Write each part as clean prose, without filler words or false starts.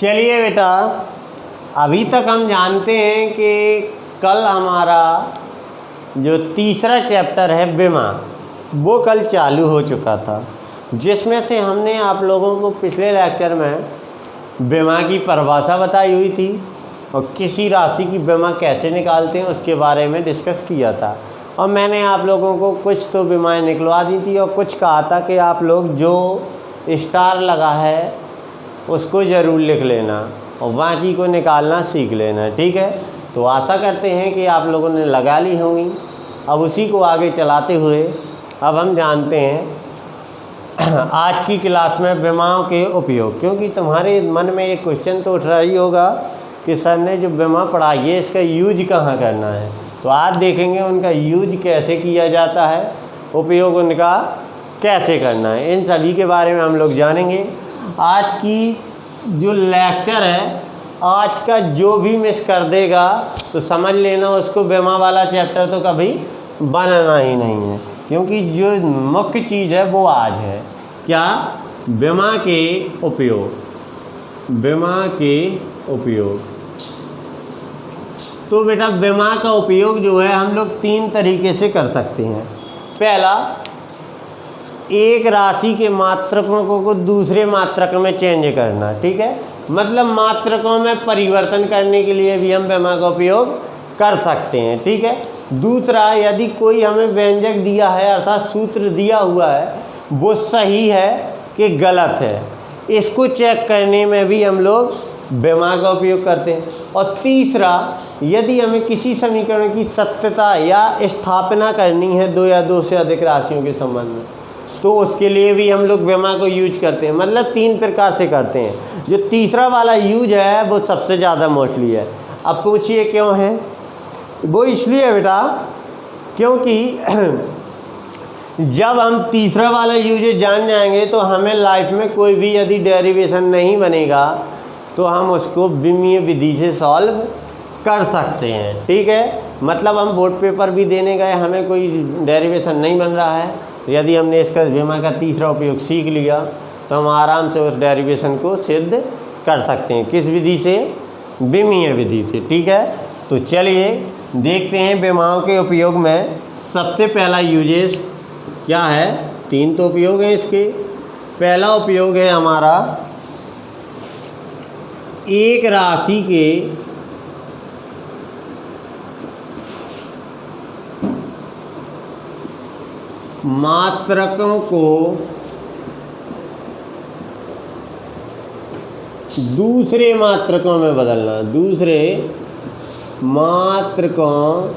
चलिए बेटा, अभी तक हम जानते हैं कि कल हमारा जो तीसरा चैप्टर है विमा, वो कल चालू हो चुका था, जिसमें से हमने आप लोगों को पिछले लेक्चर में विमा की परिभाषा बताई हुई थी और किसी राशि की विमा कैसे निकालते हैं उसके बारे में डिस्कस किया था। और मैंने आप लोगों को कुछ तो विमाएँ निकलवा दी थी और कुछ कहा था कि आप लोग जो स्टार लगा है उसको ज़रूर लिख लेना और बाकी को निकालना सीख लेना, ठीक है। तो आशा करते हैं कि आप लोगों ने लगा ली होंगी। अब उसी को आगे चलाते हुए अब हम जानते हैं आज की क्लास में विमाओं के उपयोग, क्योंकि तुम्हारे मन में एक क्वेश्चन तो उठ रहा ही होगा कि सर ने जो विमा पढ़ाई है इसका यूज कहाँ करना है। तो आज देखेंगे उनका यूज कैसे किया जाता है, उपयोग उनका कैसे करना है, इन सभी के बारे में हम लोग जानेंगे। आज की जो लेक्चर है, आज का जो भी मिस कर देगा तो समझ लेना उसको विमा वाला चैप्टर तो कभी बनाना ही नहीं है, क्योंकि जो मुख्य चीज़ है वो आज है क्या, विमा के उपयोग। विमा के उपयोग तो बेटा विमा का उपयोग जो है हम लोग 3 तरीके से कर सकते हैं। पहला, एक राशि के मात्रकों को दूसरे मात्रक में चेंज करना, ठीक है, मतलब मात्रकों में परिवर्तन करने के लिए भी हम विमा का उपयोग कर सकते हैं, ठीक है। दूसरा, यदि कोई हमें व्यंजक दिया है अर्थात सूत्र दिया हुआ है वो सही है कि गलत है, इसको चेक करने में भी हम लोग विमा का उपयोग करते हैं। और तीसरा, यदि हमें किसी समीकरण की सत्यता या स्थापना करनी है 2 या 2 से अधिक राशियों के संबंध में, तो उसके लिए भी हम लोग विमा को यूज करते हैं। मतलब 3 प्रकार से करते हैं। जो तीसरा वाला यूज है वो सबसे ज़्यादा मोस्टली है। अब पूछिए क्यों है? वो इसलिए है बेटा क्योंकि जब हम तीसरा वाला यूज जान जाएंगे तो हमें लाइफ में कोई भी यदि डेरिवेशन नहीं बनेगा तो हम उसको विमीय विधि से सॉल्व कर सकते हैं, ठीक है। मतलब हम बोर्ड पेपर भी देने गए, हमें कोई डेरिवेशन नहीं बन रहा है, यदि हमने इसका विमा का तीसरा उपयोग सीख लिया तो हम आराम से उस डेरिवेशन को सिद्ध कर सकते हैं। किस विधि से? विमीय विधि से, ठीक है। तो चलिए देखते हैं विमाओं के उपयोग में सबसे पहला यूजेस क्या है। 3 तो उपयोग हैं इसके। पहला उपयोग है हमारा एक राशि के मात्रकों को दूसरे मात्रकों में बदलना, दूसरे मात्रकों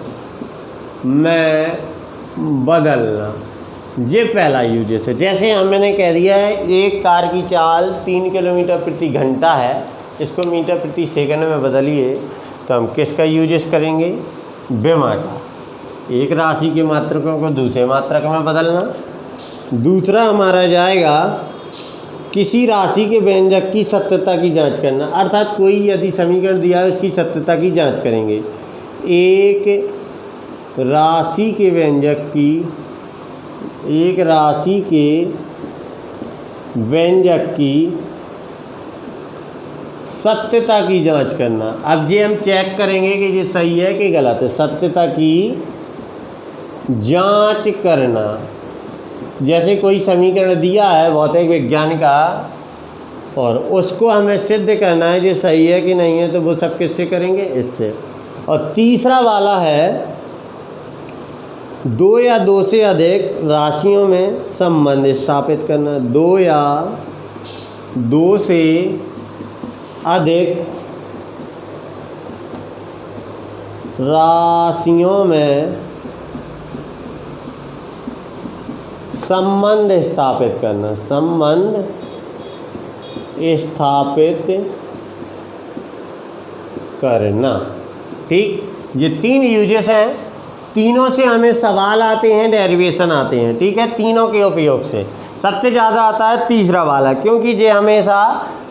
में बदलना, ये पहला यूजेस है। जैसे मैंने कह दिया है एक कार की चाल 3 किलोमीटर प्रति घंटा है, इसको मीटर प्रति सेकंड में बदलिए तो हम किसका यूजेस करेंगे? विमा का। एक राशि के मात्रकों को दूसरे मात्रक में बदलना। दूसरा हमारा जाएगा किसी राशि के व्यंजक की सत्यता की जांच करना, अर्थात कोई यदि समीकरण दिया है उसकी सत्यता की जांच करेंगे। एक राशि के व्यंजक की, एक राशि के व्यंजक की सत्यता की जांच करना। अब ये हम चेक करेंगे कि ये सही है कि गलत है। सत्यता की जांच करना, जैसे कोई समीकरण दिया है भौतिक विज्ञान का और उसको हमें सिद्ध करना है ये सही है कि नहीं है, तो वो सब किससे करेंगे? इससे। और तीसरा वाला है 2 या 2 से अधिक राशियों में संबंध स्थापित करना। 2 या 2 से अधिक राशियों में संबंध स्थापित करना, संबंध स्थापित करना, ठीक। ये 3 यूजेस हैं। तीनों से हमें सवाल आते हैं, डेरिवेशन आते हैं, ठीक है। तीनों के उपयोग से सबसे ज़्यादा आता है तीसरा वाला, क्योंकि ये हमेशा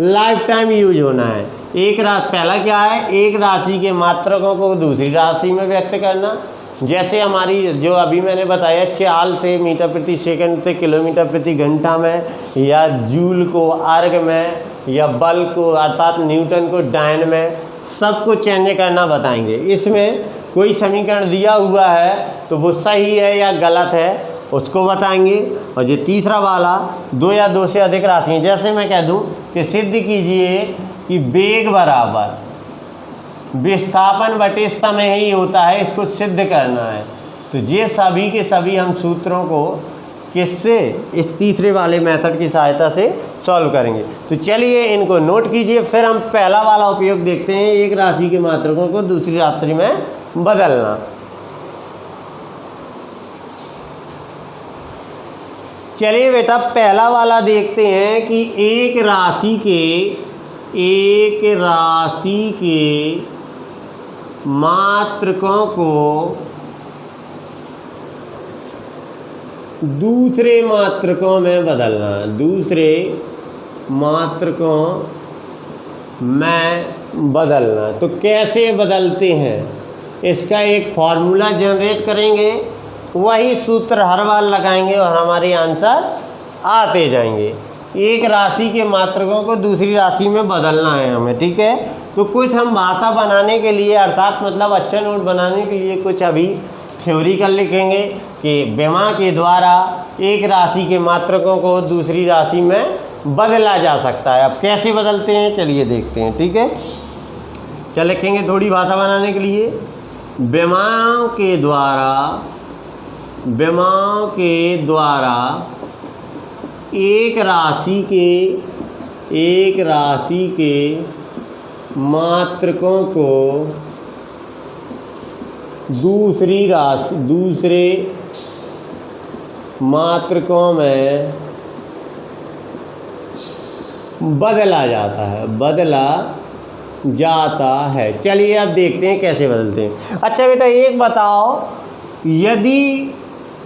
लाइफ टाइम यूज होना है। एक राशि, पहला क्या है? एक राशि के मात्रकों को दूसरी राशि में व्यक्त करना। जैसे हमारी जो अभी मैंने बताया चाल से मीटर प्रति सेकंड से किलोमीटर प्रति घंटा में, या जूल को अर्ग में, या बल को अर्थात न्यूटन को डायन में, सबको चेंज करना बताएंगे। इसमें कोई समीकरण दिया हुआ है तो वो सही है या गलत है उसको बताएंगे। और जो तीसरा वाला 2 या 2 से अधिक राशि, जैसे मैं कह दूं कि सिद्ध कीजिए कि वेग बराबर विस्थापन बटे समय ही होता है, इसको सिद्ध करना है। तो ये सभी के सभी हम सूत्रों को किससे, इस तीसरे वाले मेथड की सहायता से सॉल्व करेंगे। तो चलिए इनको नोट कीजिए, फिर हम पहला वाला उपयोग देखते हैं, एक राशि के मात्रकों को दूसरी राशि में बदलना। चलिए बेटा पहला वाला देखते हैं कि एक राशि के मात्रकों को दूसरे मात्रकों में बदलना, दूसरे मात्रकों में बदलना। तो कैसे बदलते हैं, इसका एक फॉर्मूला जनरेट करेंगे, वही सूत्र हर बार लगाएंगे और हमारे आंसर आते जाएंगे। एक राशि के मात्रकों को दूसरी राशि में बदलना है हमें, ठीक है। तो कुछ हम भाषा बनाने के लिए अर्थात मतलब अच्छा नोट बनाने के लिए कुछ अभी थ्योरिकल लिखेंगे कि विमा के द्वारा एक राशि के मात्रकों को दूसरी राशि में बदला जा सकता है। अब कैसे बदलते हैं चलिए देखते हैं, ठीक है। क्या लिखेंगे थोड़ी भाषा बनाने के लिए, विमाओं के द्वारा एक राशि के मात्रकों को दूसरे मात्रकों में बदला जाता है। चलिए अब देखते हैं कैसे बदलते हैं। अच्छा बेटा एक बताओ, यदि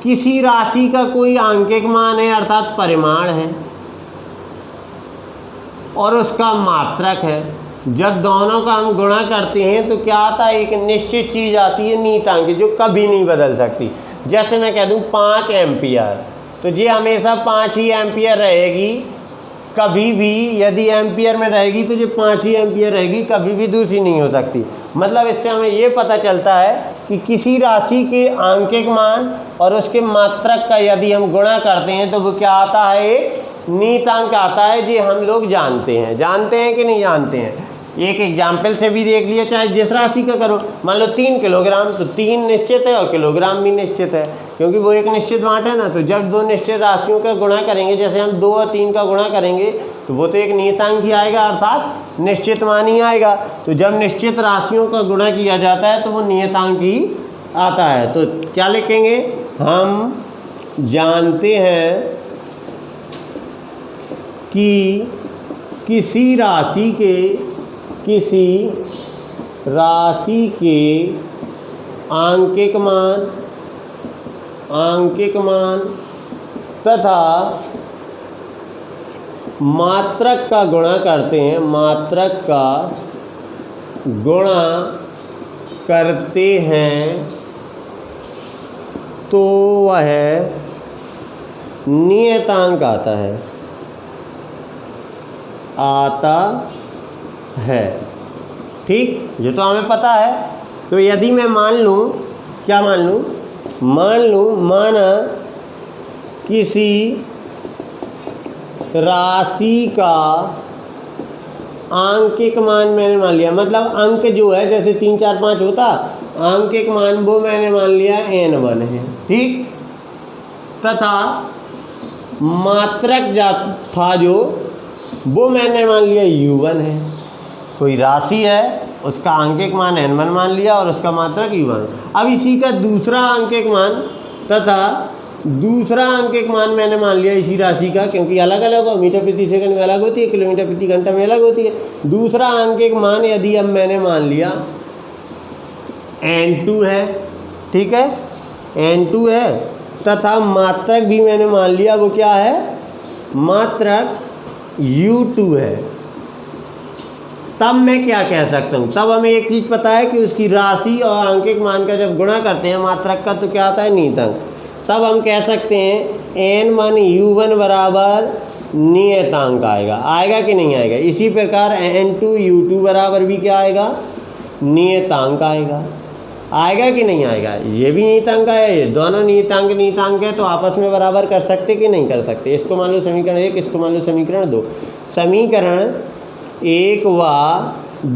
किसी राशि का कोई आंकिक मान है अर्थात परिमाण है और उसका मात्रक है, जब दोनों का हम गुणा करते हैं तो क्या आता है, एक निश्चित चीज़ आती है नियतांक जो कभी नहीं बदल सकती। जैसे मैं कह दूं 5 एम्पियर, तो ये हमेशा 5 ही एम्पियर रहेगी, कभी भी यदि एम्पियर में रहेगी तो ये 5 ही एम्पियर रहेगी, कभी भी दूसरी नहीं हो सकती। मतलब इससे हमें ये पता चलता है कि किसी राशि के आंकिक मान और उसके मात्रक का यदि हम गुणा करते हैं तो वो क्या आता है, एक नियतांक आता है। जी हम लोग जानते हैं कि नहीं जानते हैं। एक एग्जाम्पल से भी देख लिया, चाहे जिस राशि का करो, मान लो 3 किलोग्राम, तो 3 निश्चित है और किलोग्राम भी निश्चित है क्योंकि वो एक निश्चित मात्रा है ना। तो जब 2 निश्चित राशियों का गुणा करेंगे, जैसे हम 2 और 3 का गुणा करेंगे तो वो तो एक नियतांक ही आएगा अर्थात निश्चित मान ही आएगा। तो जब निश्चित राशियों का गुणा किया जाता है तो वो नियतांक ही आता है। तो क्या लिखेंगे, हम जानते हैं कि किसी राशि के आंकिक मान तथा मात्रक का गुणा करते हैं, मात्रक का गुणा करते हैं तो वह नियतांक आता है। ठीक, ये तो हमें पता है। तो यदि मैं मान लूँ, क्या मान लूँ, माना किसी राशि का आंकिक मान मैंने मान लिया, मतलब अंक जो है जैसे 3, 4, 5 होता, आंकिक मान वो मैंने मान लिया n1 है, ठीक। तथा मात्रक था जो वो मैंने मान लिया u1 है। कोई राशि है उसका आंकिक मान n1 मान लिया और उसका मात्रक u1। अब इसी का दूसरा आंकिक मान तथा दूसरा अंकिक मान मैंने मान लिया इसी राशि का, क्योंकि अलग अलग हो, मीटर प्रति सेकंड में अलग होती है, किलोमीटर प्रति घंटा में अलग होती है। दूसरा अंकिक मान यदि अब मैंने मान लिया n2 है, ठीक है, n2 है, तथा मात्रक भी मैंने मान लिया वो क्या है, मात्रक u2 है। तब मैं क्या कह सकता हूँ, तब हमें एक चीज़ पता है कि उसकी राशि और अंकिक मान का जब गुणा करते हैं मात्रक का तो क्या आता है, नियतांक। तब हम कह सकते हैं n1 u1 बराबर नियतांक आएगा कि नहीं आएगा। इसी प्रकार n2 u2 बराबर भी क्या आएगा, नियतांक आएगा कि नहीं आएगा। ये भी नियतांक है, ये दोनों नियतांक है, तो आपस में बराबर कर सकते कि नहीं कर सकते। इसको मान लो समीकरण 1, इसको मान लो समीकरण 2। समीकरण 1 व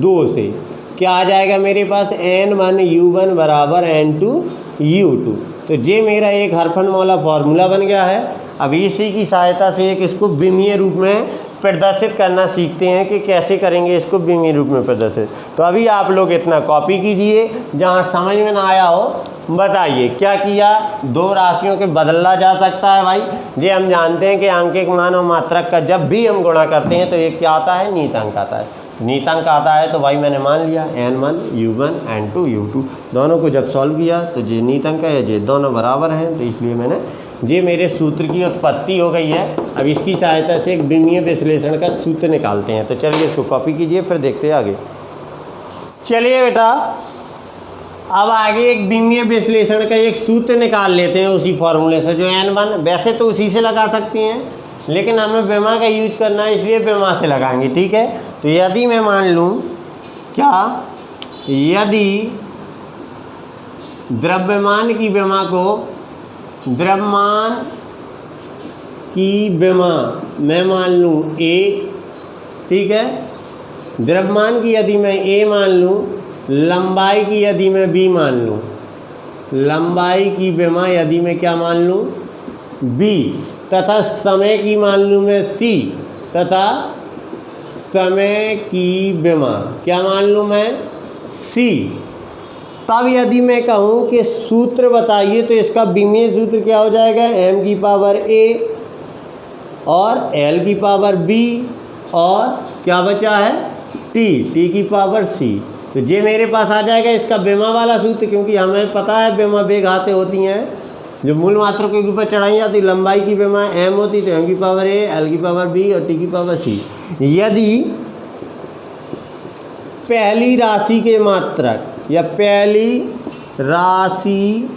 2 से क्या आ जाएगा मेरे पास, n1 u1 बराबर n2 u2। तो ये मेरा एक हरफन वाला फॉर्मूला बन गया है। अब इसी की सहायता से एक इसको विमीय रूप में प्रदर्शित करना सीखते हैं कि कैसे करेंगे इसको विमीय रूप में प्रदर्शित। तो अभी आप लोग इतना कॉपी कीजिए, जहाँ समझ में ना आया हो बताइए। क्या किया, दो राशियों के बदला जा सकता है भाई। ये हम जानते हैं कि अंकिक मान और मात्रक का जब भी हम गुणा करते हैं तो एक क्या आता है, नियतांक आता है। नियतांक आता है तो भाई मैंने मान लिया n1 u1 n2 u2, दोनों को जब सॉल्व किया तो ये नियतांक है, ये दोनों बराबर हैं, तो इसलिए मैंने ये मेरे सूत्र की उत्पत्ति हो गई है। अब इसकी सहायता से एक विमीय विश्लेषण का सूत्र निकालते हैं। तो चलिए इसको कॉपी कीजिए, फिर देखते हैं आगे। चलिए बेटा, अब आगे एक विमीय विश्लेषण का एक सूत्र निकाल लेते हैं उसी फॉर्मूले से, जो n1, वैसे तो उसी से लगा सकते हैं लेकिन हमें विमा का यूज करना है इसलिए विमा से लगाएंगे, ठीक है। तो यदि मैं मान लूँ क्या, यदि द्रव्यमान की विमा को, द्रव्यमान की विमा मैं मान लूँ a, ठीक है। द्रव्यमान की यदि मैं a मान लूँ, लंबाई की यदि मैं b मान लूँ, लंबाई की विमा यदि मैं क्या मान लूँ, b, तथा समय की मान लूँ मैं c, तथा समय की विमा क्या मान लूँ मैं, c। तब यदि मैं कहूँ कि सूत्र बताइए तो इसका विमीय सूत्र क्या हो जाएगा, m की पावर a और l की पावर b और क्या बचा है t की पावर c। तो ये मेरे पास आ जाएगा इसका विमा वाला सूत्र, क्योंकि हमें पता है विमा बेघाते होती हैं, जो मूल मात्रा के ऊपर चढ़ाई जाती। लंबाई की विमा m होती तो m की पावर a, l की पावर b और t की पावर c। यदि पहली राशि के मात्रक या पहली राशि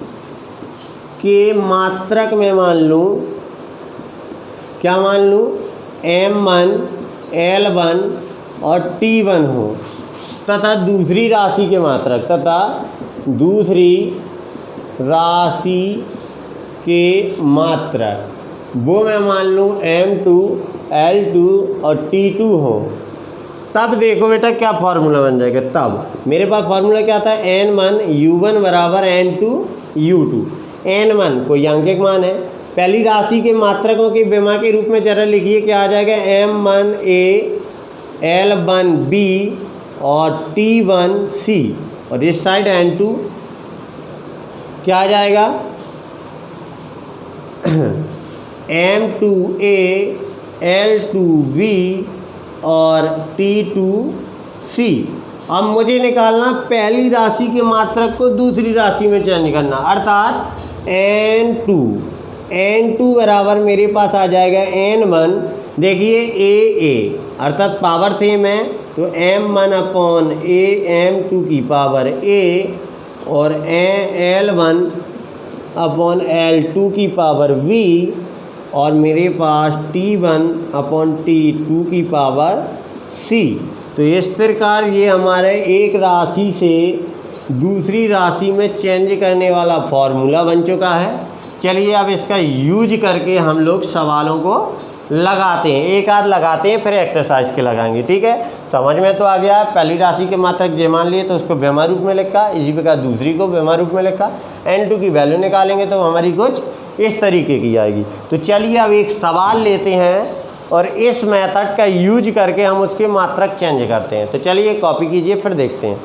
के मात्रक में मान लूँ, क्या मान लूँ, m1 l1 और t1 हो, तथा दूसरी राशि के मात्रक, तथा दूसरी राशि के मात्रक वो मैं मान लूँ m2 l2 और t2 हो, तब देखो बेटा क्या फार्मूला बन जाएगा। तब मेरे पास फार्मूला क्या था, n1 u1 बराबर n2 u2। n1 कोई अंकिक मान है, पहली राशि के मात्रकों की विमा के रूप में जरा लिखिए, क्या आ जाएगा, m1 a l1 b और t1 c, और इस साइड n2 क्या आ जाएगा, m2 a l2 b और t2 c। अब मुझे निकालना पहली राशि के मात्रक को दूसरी राशि में चेंज करना, अर्थात n2 बराबर मेरे पास आ जाएगा n1, देखिए a अर्थात पावर सेम है तो m1 अपॉन a m2 की पावर a और l1 अपॉन l2 की पावर v और मेरे पास t1 अपॉन t2 की पावर c। तो इस प्रकार ये हमारे एक राशि से दूसरी राशि में चेंज करने वाला फॉर्मूला बन चुका है। चलिए अब इसका यूज करके हम लोग सवालों को लगाते हैं, एक आध लगाते हैं फिर एक्सरसाइज के लगाएंगे, ठीक है। समझ में तो आ गया है। पहली राशि के मात्रक जे मान लिए तो उसको विमा रूप में लिखा, इसी प्रकार दूसरी को विमा रूप में लिखा। n2 की वैल्यू निकालेंगे तो हमारी कुछ इस तरीके की आएगी। तो चलिए अब एक सवाल लेते हैं और इस मेथड का यूज करके हम उसके मात्रक चेंज करते हैं। तो चलिए कॉपी कीजिए फिर देखते हैं।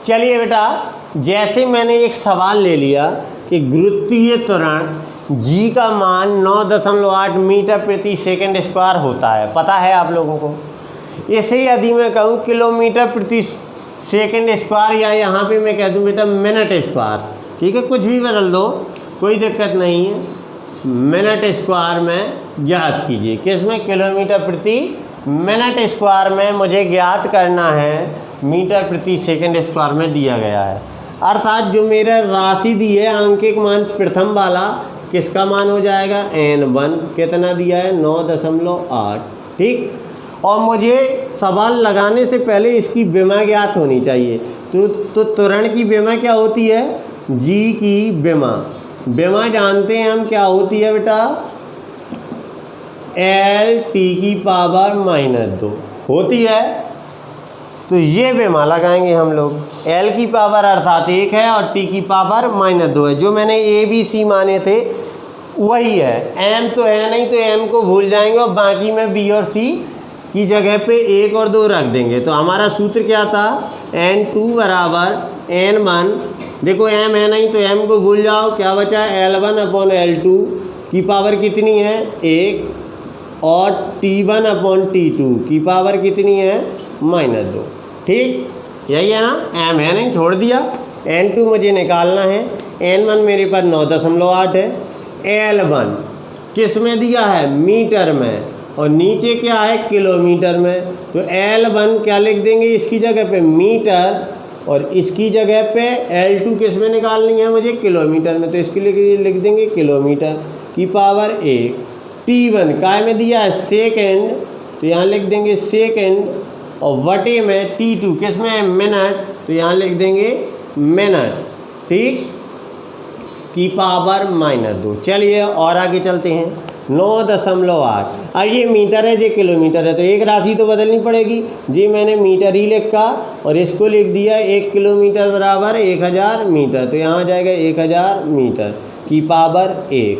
चलिए बेटा, जैसे मैंने एक सवाल ले लिया कि गुरुत्वीय त्वरण जी का मान 9.8 मीटर प्रति सेकंड स्क्वायर होता है, पता है आप लोगों को। इसे यदि मैं कहूँ किलोमीटर प्रति सेकंड स्क्वायर या यहाँ पे मैं कह दूँ बेटा मिनट स्क्वायर, ठीक है, कुछ भी बदल दो कोई दिक्कत नहीं है। मिनट स्क्वायर में ज्ञात कीजिए। किसमें? किलोमीटर प्रति मिनट स्क्वायर में मुझे ज्ञात करना है, मीटर प्रति सेकंड स्क्वायर में दिया गया है। अर्थात जो मेरा राशि दी है आंकिक मान प्रथम वाला, किसका मान हो जाएगा? n1 कितना दिया है? 9.8। ठीक, और मुझे सवाल लगाने से पहले इसकी विमा ज्ञात होनी चाहिए। तो त्वरण की विमा क्या होती है? g की विमा जानते हैं हम क्या होती है बेटा? L t की पावर -2 होती है। तो ये विमा लगाएंगे हम लोग। L की पावर अर्थात 1 है और t की पावर -2 है। जो मैंने a b c माने थे वही है। m तो है नहीं, तो m को भूल जाएंगे और बाकी में b और c की जगह पे 1 और 2 रख देंगे। तो हमारा सूत्र क्या था? n2 बराबर n1। देखो m है नहीं तो m को भूल जाओ, क्या बचा? L1/L2 की पावर कितनी है? 1 और T1/T2 की पावर कितनी है? -2। ठीक, यही है ना? m है नहीं, छोड़ दिया। n2 मुझे निकालना है, n1 मेरे पास 9.8 है। L1 किस में दिया है? मीटर में, और नीचे क्या है? किलोमीटर में। तो L1 क्या लिख देंगे इसकी जगह पे? मीटर, और इसकी जगह पे L2 किस में निकालनी है मुझे? किलोमीटर में। तो इसके लिए लिख देंगे किलोमीटर की पावर 1। T1 काय में दिया है? सेकेंड, तो यहाँ लिख देंगे सेकेंड, और वटे में T2 किस में है? मिनट, तो यहाँ लिख देंगे मिनट। ठीक, की पावर -2। चलिए और आगे चलते हैं। 9.8। अब ये मीटर है, ये किलोमीटर है, तो एक राशि तो बदलनी पड़ेगी। जी मैंने मीटर ही लिखा और इसको लिख दिया 1 किलोमीटर बराबर 1000 मीटर। तो यहाँ आ जाएगा 1000 मीटर की पावर 1,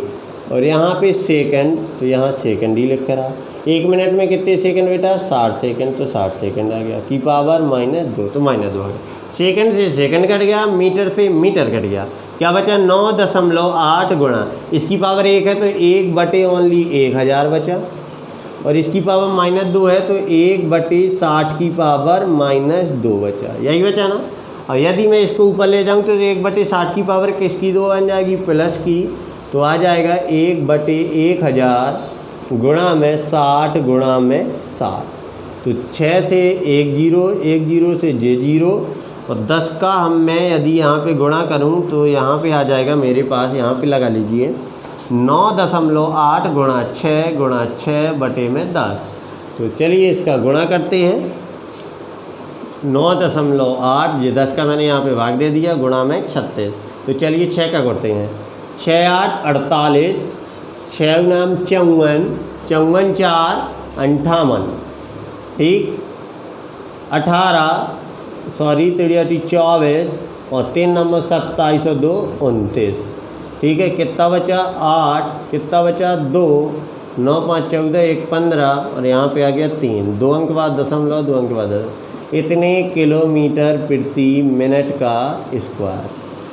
और यहाँ पे सेकंड, तो यहाँ सेकंड ही लिख करा। 1 मिनट में कितने सेकंड बेटा? 60 सेकंड, तो 60 सेकंड आ गया की पावर -2, तो -2 आ गया। सेकंड से सेकंड कट गया, मीटर से मीटर कट गया, क्या बचा? 9.8 गुणा इसकी पावर 1 है तो 1/1000 बचा, और इसकी पावर -2 है तो 1/60 की पावर -2 बचा। यही बचा ना? और यदि मैं इसको ऊपर ले जाऊँ तो 1/60 की पावर किसकी 2 बन जाएगी? प्लस की। तो आ जाएगा 1/1000 गुणा में 60 गुणा में 60। तो 6 से 1 0, 1 0 से j0, और 10 का मैं यदि यहाँ पे गुणा करूँ तो यहाँ पे आ जाएगा मेरे पास, यहाँ पे लगा लीजिए 9.8 गुणा 6 गुणा 6 बटे में 10। तो चलिए इसका गुणा करते हैं। 9.8, ये 10 का मैंने यहाँ पे भाग दे दिया, गुणा में 36। तो चलिए 6 का करते हैं। 6 8 48, 6 नाम 54, 54 4 58। ठीक, 24, और 3 नंबर 27 और 2 29। ठीक है, कितना बचा? 8, कितना बचा? 2, 9 5 14, 1 15, और यहाँ पे आ गया 3, 2 अंक बाद दशमलव, 2 अंक बाद दशमलव। इतने किलोमीटर प्रति मिनट का स्क्वायर।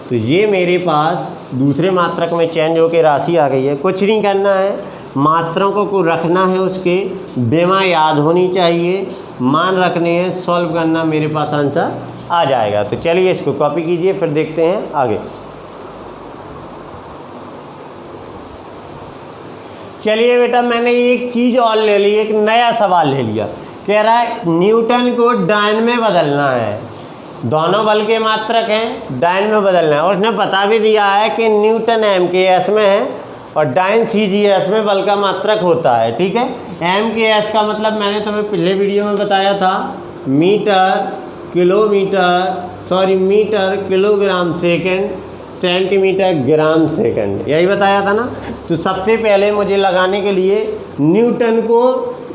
तो ये मेरे पास दूसरे मात्रक में चेंज होकर राशि आ गई है। कुछ नहीं करना है, मात्रकों को रखना है, उसके विमा याद होनी चाहिए, मान रखने हैं, सॉल्व करना, मेरे पास आंसर आ जाएगा। तो चलिए इसको कॉपी कीजिए, फिर देखते हैं आगे। चलिए बेटा, मैंने एक चीज़ और ले ली, एक नया सवाल ले लिया। कह रहा है न्यूटन को डायन में बदलना है। दोनों बल के मात्रक हैं, डायन में बदलना है। और उसने बता भी दिया है कि न्यूटन MKS में है और डायन CGS में बल का मात्रक होता है। ठीक है, MKS का मतलब मैंने तुम्हें पिछले वीडियो में बताया था, metre kilogram second, centimetre gram second, यही बताया था ना। तो सबसे पहले मुझे लगाने के लिए न्यूटन को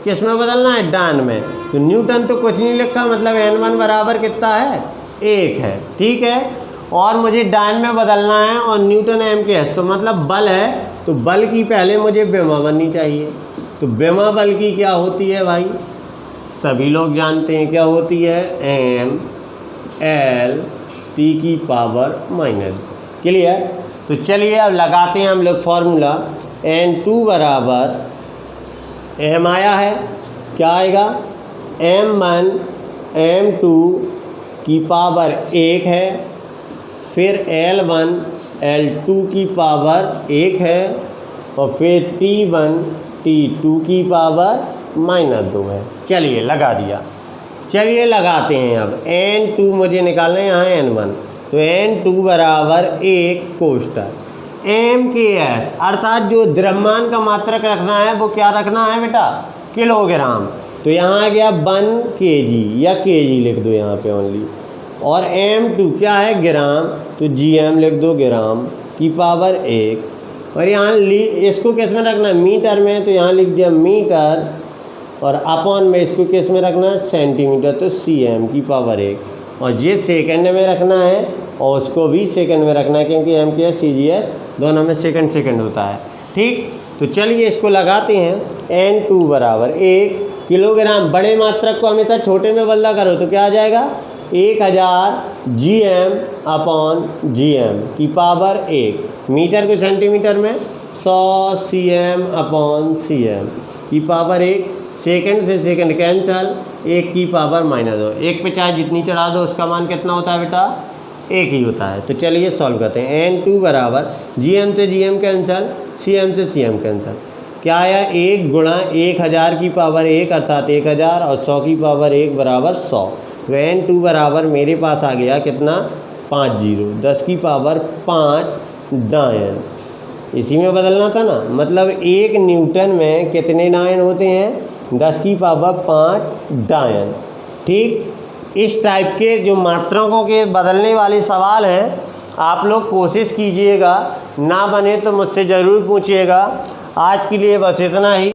किस में बदलना है? डायन में। तो न्यूटन तो कुछ नहीं लिखा, मतलब N1 बराबर कितना है? 1 है। ठीक है, और मुझे डायन में बदलना है, और न्यूटन MKS तो मतलब बल है, तो बल की पहले मुझे विमा बननी चाहिए। तो विमा बल की क्या होती है भाई? सभी लोग जानते हैं क्या होती है? ML T की पावर -। क्लियर? तो चलिए अब लगाते हैं हम लोग फॉर्मूला। N2 बराबर M आया है, क्या आएगा? M1 M2 की पावर 1 है, फिर L1 L2 की पावर 1 है, और फिर T1 T2 की पावर -2 है। चलिए लगा दिया। चलिए लगाते हैं अब N2 मुझे निकालना है, यहाँ N1, तो N2 बराबर 1 कोष्टक MKS, अर्थात जो द्रव्यमान का मात्रक रखना है वो क्या रखना है बेटा, किलोग्राम। तो यहाँ आ गया 1 kg या kg लिख दो यहाँ पे ओनली, और M2 क्या है ग्राम, तो GM लिख दो ग्राम की पावर 1। और यहाँ इसको किस में रखना है, मीटर में, तो यहाँ लिख दिया मीटर, और अपॉन में इसको किस में रखना है, सेंटीमीटर, तो CM की पावर 1। और ये सेकंड में रखना है और उसको भी सेकंड में रखना है, क्योंकि MKS CGS दोनों में सेकंड होता है। ठीक, तो चलिए इसको लगाते हैं। N2 बराबर 1 किलोग्राम, बड़े मात्रक को हमेशा छोटे में बदला करो तो क्या आ जाएगा, 1000 GM अपॉन GM की पावर 1। मीटर को सेंटीमीटर में 100 CM अपॉन CM की पावर 1। सेकंड से सेकंड कैंसल, 1 की पावर -2। 1 पे चाहे जितनी चढ़ा दो उसका मान कितना होता है बेटा, 1 ही होता है। तो चलिए सॉल्व करते हैं। N2 बराबर GM से GM कैंसल, CM से CM कैंसल, क्या आया, 1 गुणा 1000 की पावर 1 अर्थात 1000 और 100 की पावर 1 बराबर 100। तो N2 बराबर मेरे पास आ गया कितना, 5 जीरो, 10 की पावर 5 डायन। इसी में बदलना था ना, मतलब 1 न्यूटन में कितने डायन होते हैं, 10 की पावर 5 डायन। ठीक, इस टाइप के जो मात्रकों के बदलने वाले सवाल हैं आप लोग कोशिश कीजिएगा, ना बने तो मुझसे ज़रूर पूछिएगा। आज के लिए बस इतना ही।